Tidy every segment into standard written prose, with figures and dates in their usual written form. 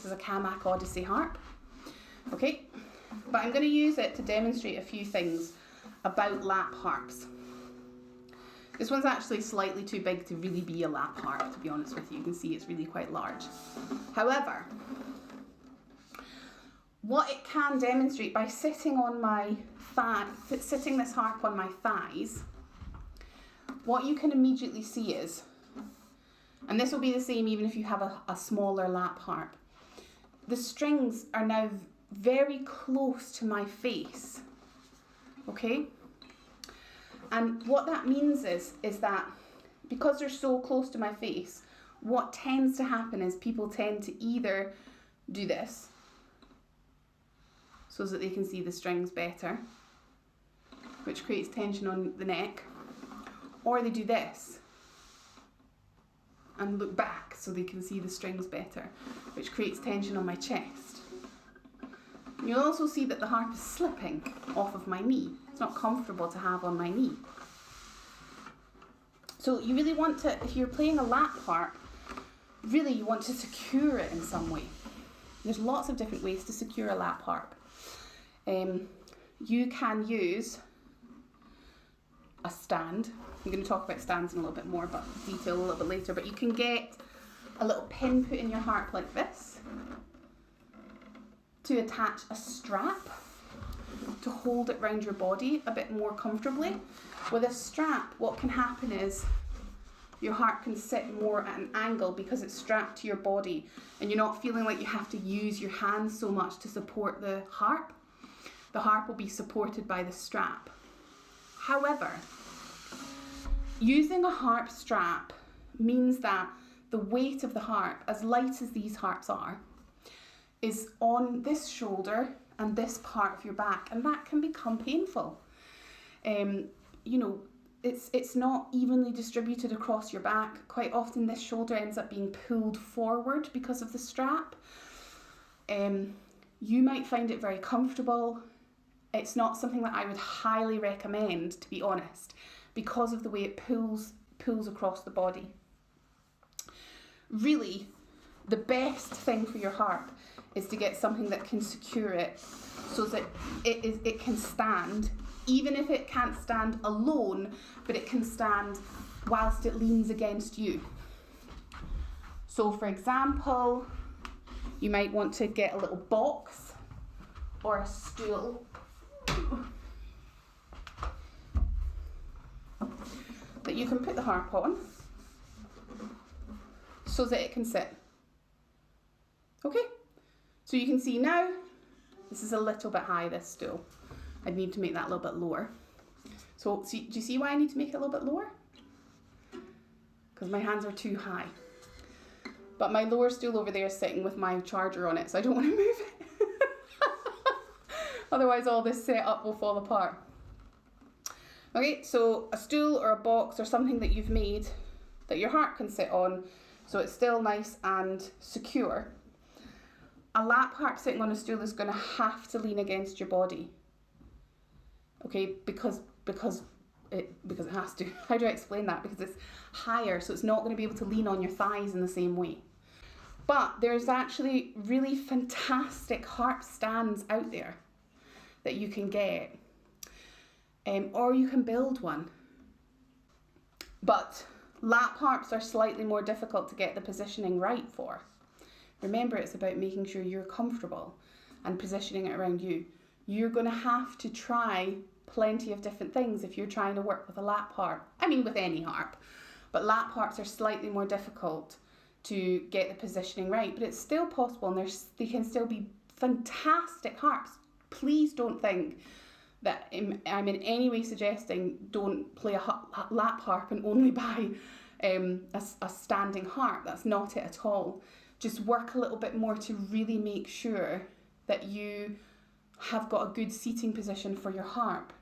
This is a Camac Odyssey harp. Okay, but I'm going to use it to demonstrate a few things about lap harps. This one's actually slightly too big to really be a lap harp, to be honest with you. You can see it's really quite large. However, what it can demonstrate by sitting on my sitting this harp on my thighs, what you can immediately see is, and this will be the same even if you have a smaller lap harp, the strings are now very close to my face, okay? And what that means is that because they're so close to my face, what tends to happen is people tend to either do this so that they can see the strings better, which creates tension on the neck, or they do this and look back so they can see the strings better, which creates tension on my chest. You'll also see that the harp is slipping off of my knee. It's not comfortable to have on my knee. So you really want to, if you're playing a lap harp, really you want to secure it in some way. There's lots of different ways to secure a lap harp. You can use a stand. I'm going to talk about stands in a little bit more, but detail a little bit later. But you can get a little pin put in your harp like this to attach a strap to hold it round your body a bit more comfortably. With a strap, what can happen is your harp can sit more at an angle because it's strapped to your body and you're not feeling like you have to use your hands so much to support the harp. The harp will be supported by the strap. However, using a harp strap means that the weight of the harp, as light as these harps are, is on this shoulder and this part of your back, and that can become painful. You know, it's not evenly distributed across your back. Quite often this shoulder ends up being pulled forward because of the strap. You might find it very comfortable. It's not something that I would highly recommend, to be honest, because of the way it pulls across the body. Really, the best thing for your harp is to get something that can secure it so that it can stand, even if it can't stand alone, but it can stand whilst it leans against you. So for example, you might want to get a little box or a stool that you can put the harp on so that it can sit. Okay, so you can see now, this is a little bit high, this stool. I need to make that a little bit lower. So do you see why I need to make it a little bit lower? Because my hands are too high. But my lower stool over there is sitting with my charger on it, so I don't want to move it. Otherwise all this setup will fall apart. Okay, so a stool or a box or something that you've made that your harp can sit on, so it's still nice and secure. A lap harp sitting on a stool is going to have to lean against your body. Okay, because it has to. How do I explain that? Because it's higher, so it's not going to be able to lean on your thighs in the same way. But there's actually really fantastic harp stands out there that you can get. Or you can build one. But lap harps are slightly more difficult to get the positioning right for. Remember, it's about making sure you're comfortable and positioning it around you. You're going to have to try plenty of different things if you're trying to work with a lap harp. I mean, with any harp. But lap harps are slightly more difficult to get the positioning right. But it's still possible, and they can still be fantastic harps. Please don't think that I'm in any way suggesting don't play a lap harp and only buy a standing harp. That's not it at all. Just work a little bit more to really make sure that you have got a good seating position for your harp.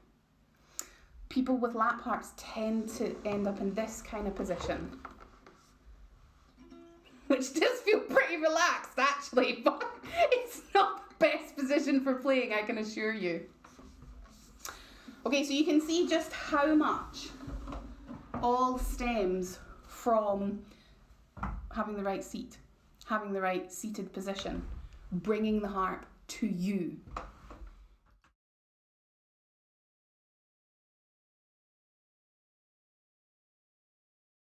People with lap harps tend to end up in this kind of position, which does feel pretty relaxed actually, but it's not the best position for playing, I can assure you. Okay, so you can see just how much all stems from having the right seat, having the right seated position, bringing the harp to you.